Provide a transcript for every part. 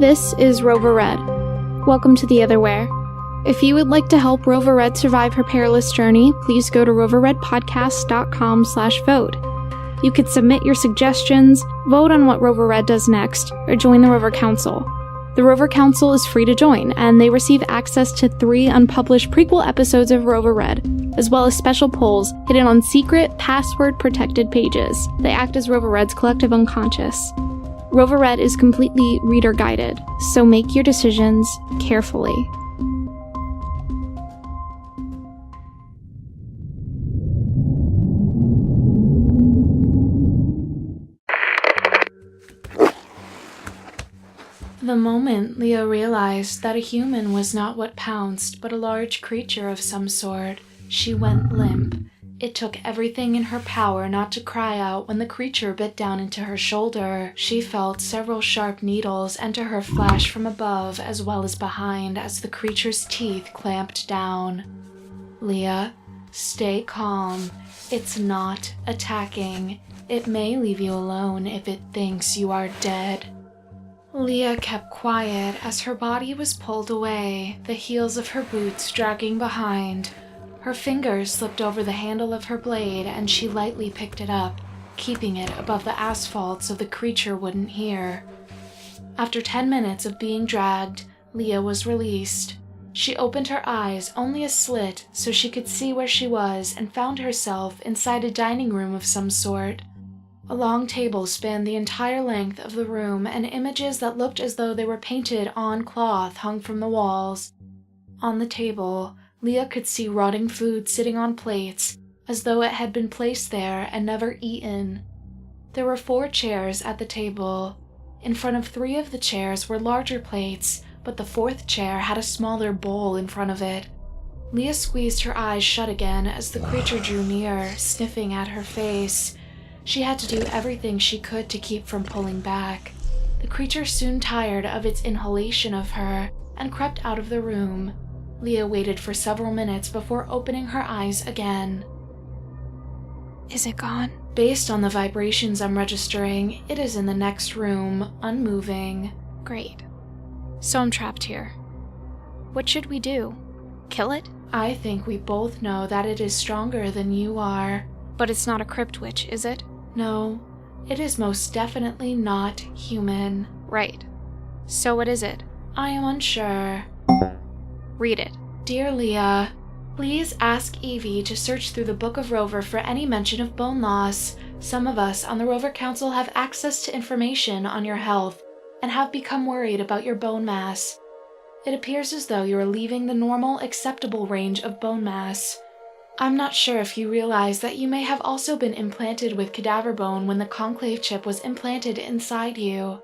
This is Rover Red. Welcome to the Otherware. If you would like to help Rover Red survive her perilous journey, please go to roverredpodcast.com/vote. You could submit your suggestions, vote on what Rover Red does next, or join the Rover Council. The Rover Council is free to join, and they receive access to 3 unpublished prequel episodes of Rover Red, as well as special polls hidden on secret, password-protected pages. They act as Rover Red's collective unconscious. Rover Red is completely reader-guided, so make your decisions carefully. The moment Leah realized that a human was not what pounced, but a large creature of some sort, she went limp. It took everything in her power not to cry out when the creature bit down into her shoulder. She felt several sharp needles enter her flesh from above as well as behind as the creature's teeth clamped down. Leah, stay calm. It's not attacking. It may leave you alone if it thinks you are dead. Leah kept quiet as her body was pulled away, the heels of her boots dragging behind. Her fingers slipped over the handle of her blade and she lightly picked it up, keeping it above the asphalt so the creature wouldn't hear. After 10 minutes of being dragged, Leah was released. She opened her eyes only a slit so she could see where she was and found herself inside a dining room of some sort. A long table spanned the entire length of the room and images that looked as though they were painted on cloth hung from the walls. On the table, Leah could see rotting food sitting on plates, as though it had been placed there and never eaten. There were 4 chairs at the table. In front of 3 of the chairs were larger plates, but the 4th chair had a smaller bowl in front of it. Leah squeezed her eyes shut again as the creature drew near, sniffing at her face. She had to do everything she could to keep from pulling back. The creature soon tired of its inhalation of her and crept out of the room. Leah waited for several minutes before opening her eyes again. Is it gone? Based on the vibrations I'm registering, it is in the next room, unmoving. Great. So I'm trapped here. What should we do? Kill it? I think we both know that it is stronger than you are. But it's not a crypt witch, is it? No, it is most definitely not human. Right. So what is it? I am unsure. Read it. Dear Leah, please ask Evie to search through the Book of Rover for any mention of bone loss. Some of us on the Rover Council have access to information on your health and have become worried about your bone mass. It appears as though you are leaving the normal, acceptable range of bone mass. I'm not sure if you realize that you may have also been implanted with cadaver bone when the conclave chip was implanted inside you.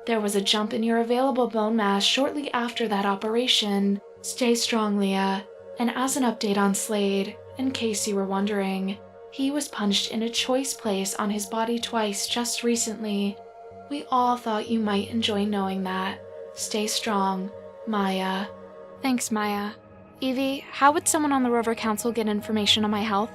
There was a jump in your available bone mass shortly after that operation. Stay strong, Leah. And as an update on Slade, in case you were wondering, he was punched in a choice place on his body twice just recently. We all thought you might enjoy knowing that. Stay strong, Maya. Thanks, Maya. Evie, how would someone on the Rover Council get information on my health?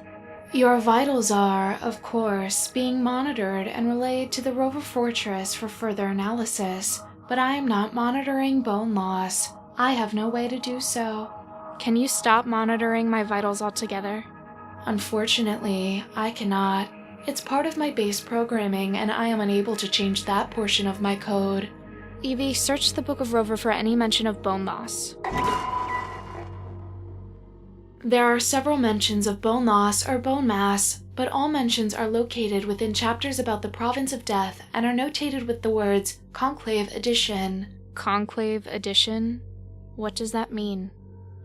Your vitals are, of course, being monitored and relayed to the Rover Fortress for further analysis, but I am not monitoring bone loss. I have no way to do so. Can you stop monitoring my vitals altogether? Unfortunately, I cannot. It's part of my base programming and I am unable to change that portion of my code. Evie, search the Book of Rover for any mention of bone loss. There are several mentions of bone loss or bone mass, but all mentions are located within chapters about the Province of Death and are notated with the words Conclave Edition. Conclave Edition? What does that mean?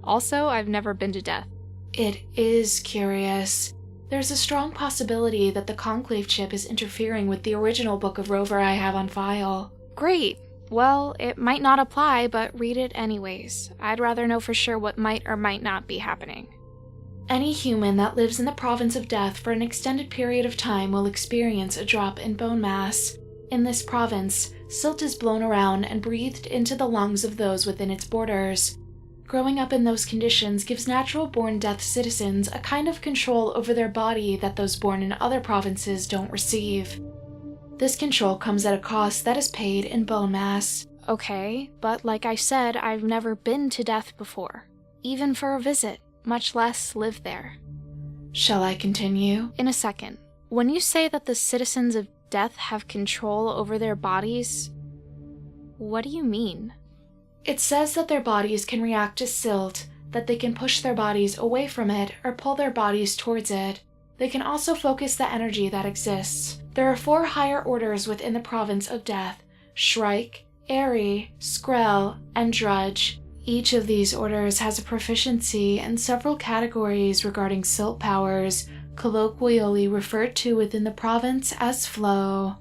Also, I've never been to Death. It is curious. There's a strong possibility that the Conclave chip is interfering with the original Book of Rover I have on file. Great! Well, it might not apply, but read it anyways. I'd rather know for sure what might or might not be happening. Any human that lives in the Province of Death for an extended period of time will experience a drop in bone mass. In this province, silt is blown around and breathed into the lungs of those within its borders. Growing up in those conditions gives natural-born Death citizens a kind of control over their body that those born in other provinces don't receive. This control comes at a cost that is paid in bone mass. Okay, but like I said, I've never been to Death before, even for a visit, much less live there. Shall I continue? In a second. When you say that the citizens of Death have control over their bodies, what do you mean? It says that their bodies can react to silt, that they can push their bodies away from it or pull their bodies towards it. They can also focus the energy that exists. There are 4 higher orders within the province of Death: Shrike, Airy, Skrell, and Drudge. Each of these orders has a proficiency in several categories regarding silt powers, colloquially referred to within the province as flow.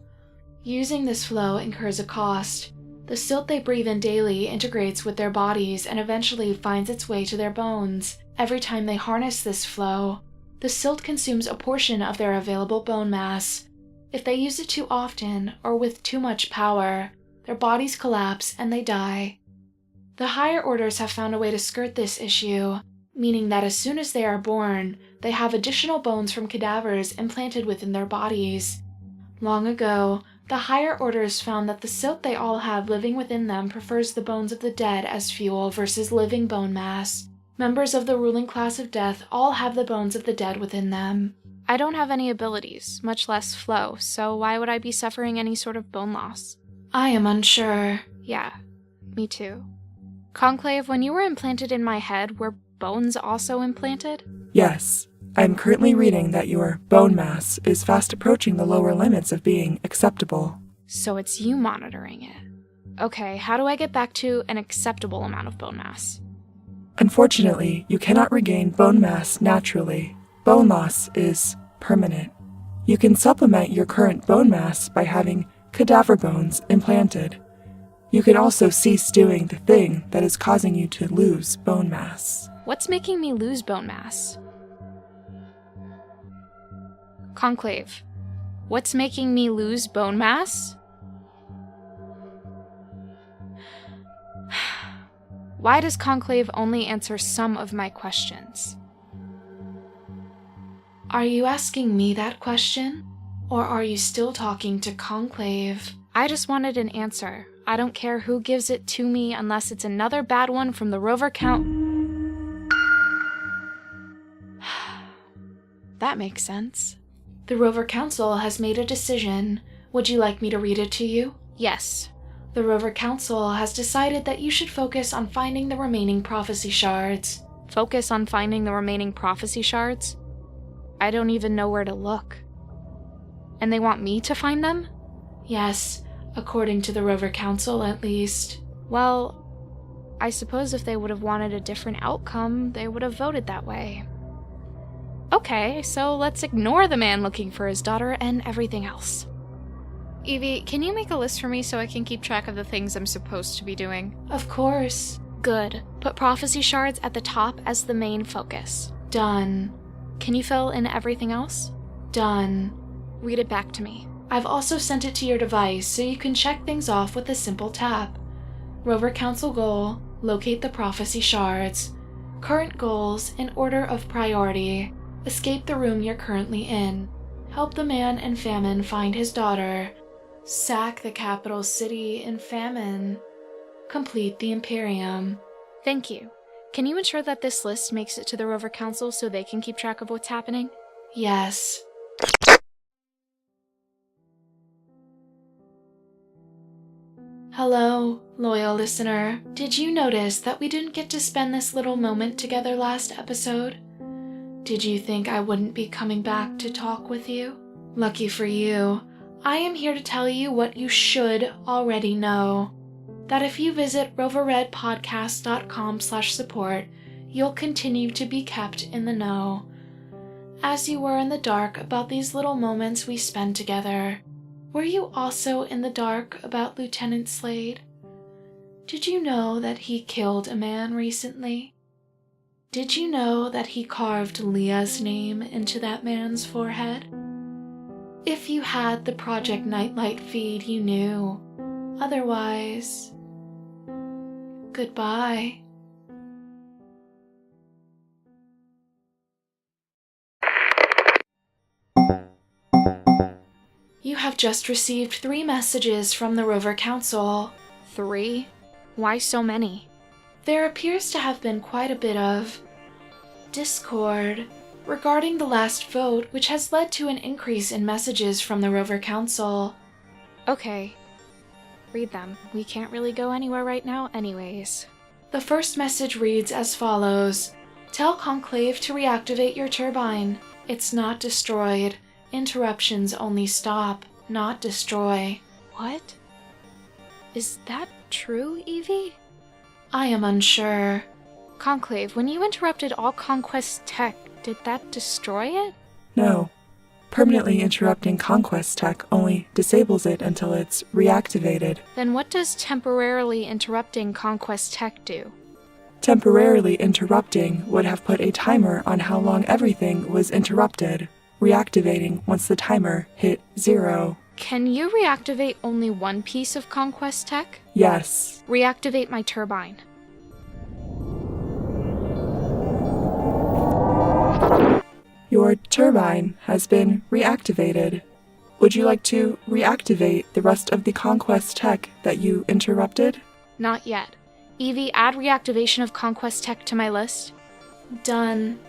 Using this flow incurs a cost. The silt they breathe in daily integrates with their bodies and eventually finds its way to their bones. Every time they harness this flow, the silt consumes a portion of their available bone mass. If they use it too often or with too much power, their bodies collapse and they die. The higher orders have found a way to skirt this issue, meaning that as soon as they are born, they have additional bones from cadavers implanted within their bodies. Long ago, the higher orders found that the silt they all have living within them prefers the bones of the dead as fuel versus living bone mass. Members of the ruling class of Death all have the bones of the dead within them. I don't have any abilities, much less flow, so why would I be suffering any sort of bone loss? I am unsure. Yeah, me too. Conclave, when you were implanted in my head, were bones also implanted? Yes. I am currently reading that your bone mass is fast approaching the lower limits of being acceptable. So it's you monitoring it. Okay, how do I get back to an acceptable amount of bone mass? Unfortunately, you cannot regain bone mass naturally. Bone loss is permanent. You can supplement your current bone mass by having cadaver bones implanted. You can also cease doing the thing that is causing you to lose bone mass. What's making me lose bone mass? Conclave, what's making me lose bone mass? Why does Conclave only answer some of my questions? Are you asking me that question? Or are you still talking to Conclave? I just wanted an answer. I don't care who gives it to me unless it's another bad one from the Rover That makes sense. The Rover Council has made a decision. Would you like me to read it to you? Yes. The Rover Council has decided that you should focus on finding the remaining prophecy shards. Focus on finding the remaining prophecy shards? I don't even know where to look. And they want me to find them? Yes, according to the Rover Council at least. Well, I suppose if they would have wanted a different outcome, they would have voted that way. Okay, so let's ignore the man looking for his daughter and everything else. Evie, can you make a list for me so I can keep track of the things I'm supposed to be doing? Of course. Good. Put prophecy shards at the top as the main focus. Done. Can you fill in everything else? Done. Read it back to me. I've also sent it to your device so you can check things off with a simple tap. Rover Council goal: locate the prophecy shards. Current goals in order of priority: escape the room you're currently in. Help the man in famine find his daughter. Sack the capital city in famine. Complete the Imperium. Thank you. Can you ensure that this list makes it to the Rover Council so they can keep track of what's happening? Yes. Hello, loyal listener. Did you notice that we didn't get to spend this little moment together last episode? Did you think I wouldn't be coming back to talk with you? Lucky for you, I am here to tell you what you should already know. That if you visit roverredpodcast.com/support, you'll continue to be kept in the know. As you were in the dark about these little moments we spend together, were you also in the dark about Lieutenant Slade? Did you know that he killed a man recently? Did you know that he carved Leah's name into that man's forehead? If you had the Project Nightlight feed, you knew. Otherwise, goodbye. You have just received 3 messages from the Rover Council. 3? Why so many? There appears to have been quite a bit of discord regarding the last vote, which has led to an increase in messages from the Rover Council. Okay. Read them. We can't really go anywhere right now anyways. The first message reads as follows. Tell Conclave to reactivate your turbine. It's not destroyed. Interruptions only stop, not destroy. What? Is that true, Evie? I am unsure. Conclave, when you interrupted all Conquest tech, did that destroy it? No. Permanently interrupting Conquest tech only disables it until it's reactivated. Then what does temporarily interrupting Conquest tech do? Temporarily interrupting would have put a timer on how long everything was interrupted, reactivating once the timer hit 0. Can you reactivate only one piece of Conquest tech? Yes. Reactivate my turbine. Your turbine has been reactivated. Would you like to reactivate the rest of the Conquest tech that you interrupted? Not yet. Evie, add reactivation of Conquest tech to my list. Done.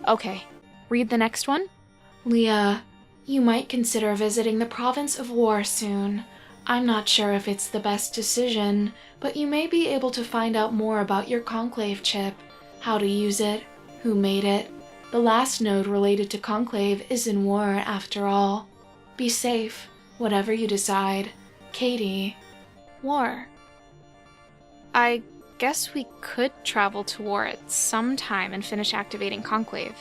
Okay. Read the next one. Leah, you might consider visiting the province of War soon. I'm not sure if it's the best decision, but you may be able to find out more about your Conclave chip, how to use it, who made it. The last node related to Conclave is in War after all. Be safe, whatever you decide. Katie. War. I guess we could travel to War at some time and finish activating Conclave.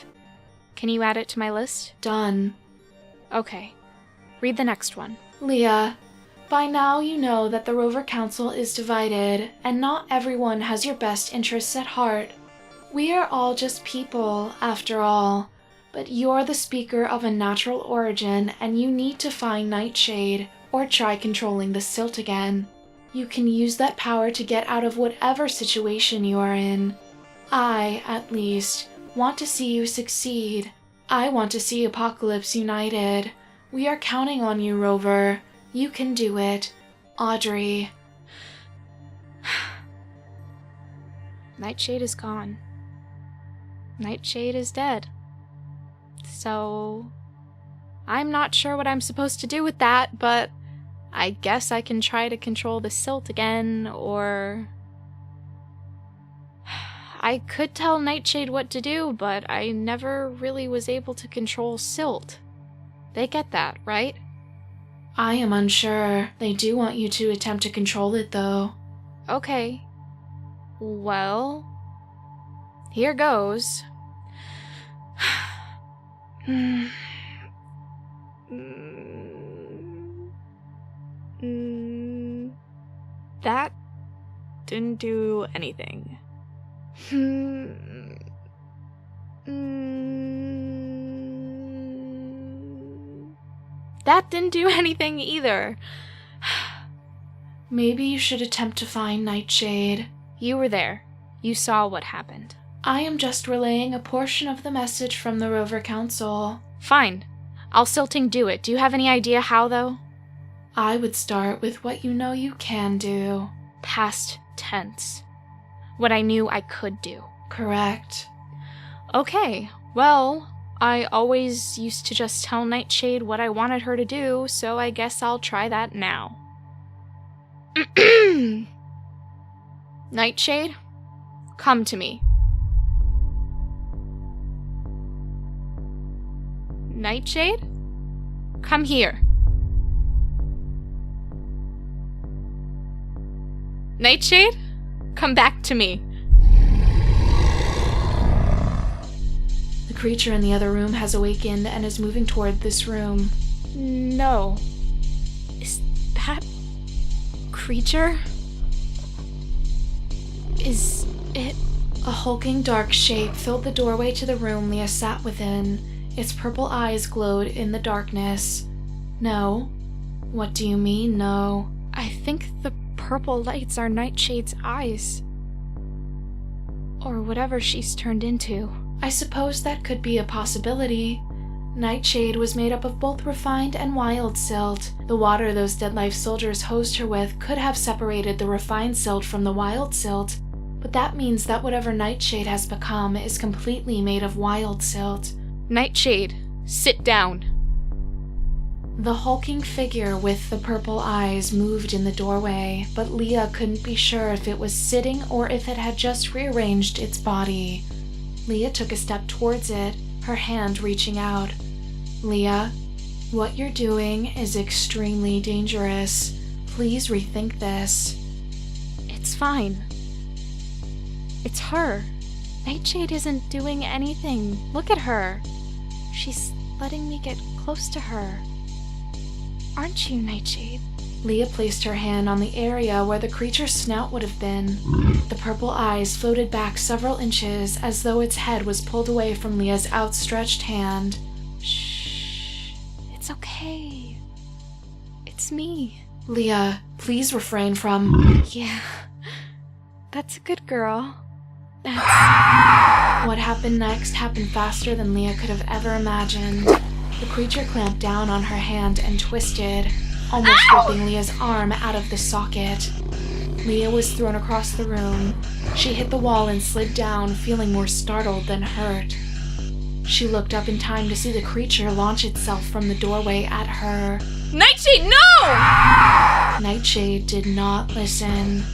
Can you add it to my list? Done. Okay. Read the next one. Leah, by now you know that the Rover Council is divided, and not everyone has your best interests at heart. We are all just people, after all, but you're the speaker of a natural origin, and you need to find Nightshade, or try controlling the silt again. You can use that power to get out of whatever situation you are in. I, at least, want to see you succeed. I want to see Apocalypse united. We are counting on you, Rover. You can do it. Audrey. Nightshade is gone. Nightshade is dead. So, I'm not sure what I'm supposed to do with that, but I guess I can try to control the silt again, or I could tell Nightshade what to do, but I never really was able to control silt. They get that, right? I am unsure. They do want you to attempt to control it, though. Okay. Well, here goes. That didn't do anything. That didn't do anything either. Maybe you should attempt to find Nightshade. You were there. You saw what happened. I am just relaying a portion of the message from the Rover Council. Fine. I'll silting do it. Do you have any idea how, though? I would start with what you know you can do. Past tense. What I knew I could do. Correct. Okay, well, I always used to just tell Nightshade what I wanted her to do, so I guess I'll try that now. Nightshade, come to me. Nightshade, come here. Nightshade, come back to me. The creature in the other room has awakened and is moving toward this room. No. Is that creature? Is it? A hulking dark shape filled the doorway to the room Leah sat within. Its purple eyes glowed in the darkness. No? What do you mean, no? I think the purple lights are Nightshade's eyes. Or whatever she's turned into. I suppose that could be a possibility. Nightshade was made up of both refined and wild silt. The water those dead life soldiers hosed her with could have separated the refined silt from the wild silt, but that means that whatever Nightshade has become is completely made of wild silt. Nightshade, sit down. The hulking figure with the purple eyes moved in the doorway, but Leah couldn't be sure if it was sitting or if it had just rearranged its body. Leah took a step towards it, her hand reaching out. Leah, what you're doing is extremely dangerous. Please rethink this. It's fine. It's her. Nightshade isn't doing anything. Look at her. She's letting me get close to her. Aren't you, Nightshade? Leah placed her hand on the area where the creature's snout would have been. The purple eyes floated back several inches as though its head was pulled away from Leah's outstretched hand. Shh. It's okay. It's me. Leah, please refrain from... Yeah. That's a good girl. What happened next happened faster than Leah could have ever imagined. The creature clamped down on her hand and twisted, almost ripping Leah's arm out of the socket. Leah was thrown across the room. She hit the wall and slid down, feeling more startled than hurt. She looked up in time to see the creature launch itself from the doorway at her. Nightshade, no! Nightshade did not listen.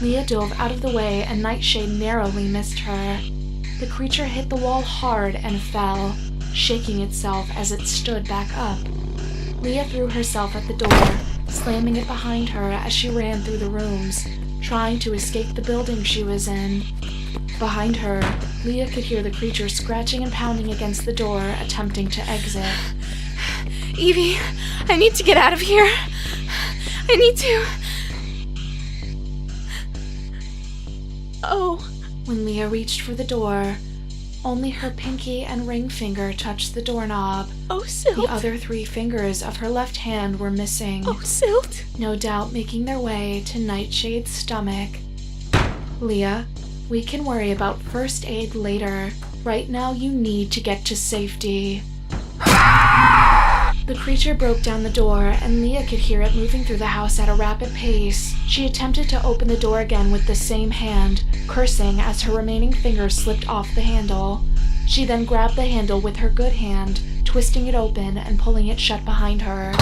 Leah dove out of the way and Nightshade narrowly missed her. The creature hit the wall hard and fell, shaking itself as it stood back up. Leah threw herself at the door, slamming it behind her as she ran through the rooms, trying to escape the building she was in. Behind her, Leah could hear the creature scratching and pounding against the door, attempting to exit. Evie, I need to get out of here. I need to... Oh. When Leah reached for the door, only her pinky and ring finger touched the doorknob. Oh, Silt. The other 3 fingers of her left hand were missing. Oh, Silt. No doubt making their way to Nightshade's stomach. Leah, we can worry about first aid later. Right now you need to get to safety. The creature broke down the door, and Leah could hear it moving through the house at a rapid pace. She attempted to open the door again with the same hand, cursing as her remaining finger slipped off the handle. She then grabbed the handle with her good hand, twisting it open and pulling it shut behind her.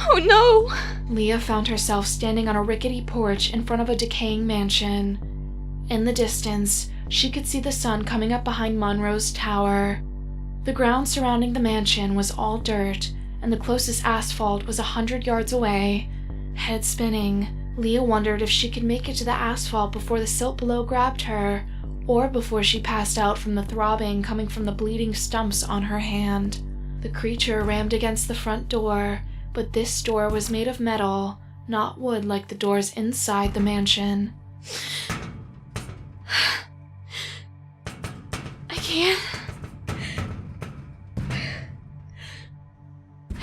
Oh no! Leah found herself standing on a rickety porch in front of a decaying mansion. In the distance, she could see the sun coming up behind Monroe's tower. The ground surrounding the mansion was all dirt, and the closest asphalt was 100 yards away. Head spinning, Leah wondered if she could make it to the asphalt before the silt below grabbed her, or before she passed out from the throbbing coming from the bleeding stumps on her hand. The creature rammed against the front door, but this door was made of metal, not wood like the doors inside the mansion.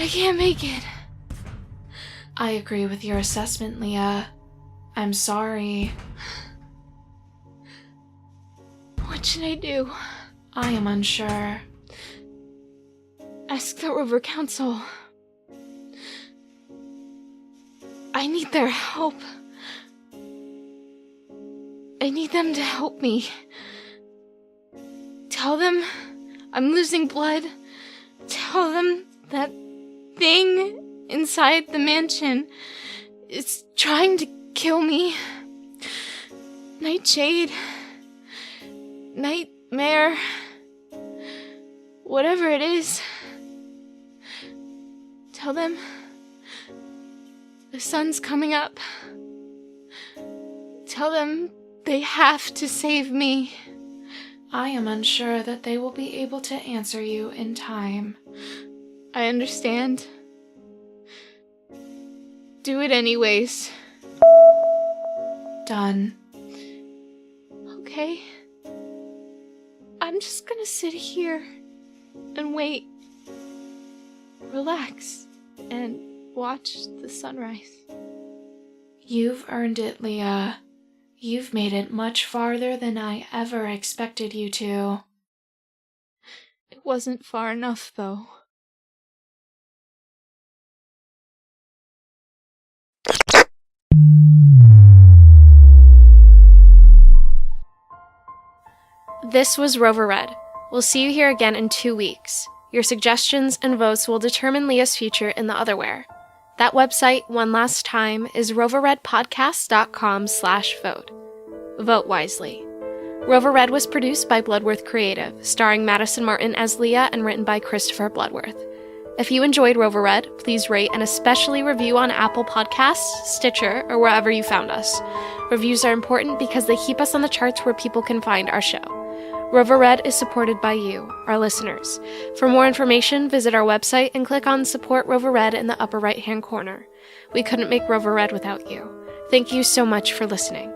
I can't make it. I agree with your assessment, Leah. I'm sorry. What should I do? I am unsure. Ask the Rover Council. I need their help. I need them to help me. Tell them I'm losing blood. Tell them that thing inside the mansion is trying to kill me. Nightshade. Nightmare. Whatever it is. Tell them the sun's coming up. Tell them they have to save me. I am unsure that they will be able to answer you in time. I understand. Do it anyways. Done. Okay. I'm just gonna sit here and wait. Relax and watch the sunrise. You've earned it, Leah. You've made it much farther than I ever expected you to. It wasn't far enough, though. This was Rover Red. We'll see you here again in 2 weeks. Your suggestions and votes will determine Leah's future in the Otherwhere. That website, one last time, is roverredpodcast.com/vote. Vote wisely. Rover Red was produced by Bloodworth Creative, starring Madison Martin as Leah and written by Christopher Bloodworth. If you enjoyed Rover Red, please rate and especially review on Apple Podcasts, Stitcher, or wherever you found us. Reviews are important because they keep us on the charts where people can find our show. Rover Red is supported by you, our listeners. For more information, visit our website and click on Support Rover Red in the upper right-hand corner. We couldn't make Rover Red without you. Thank you so much for listening.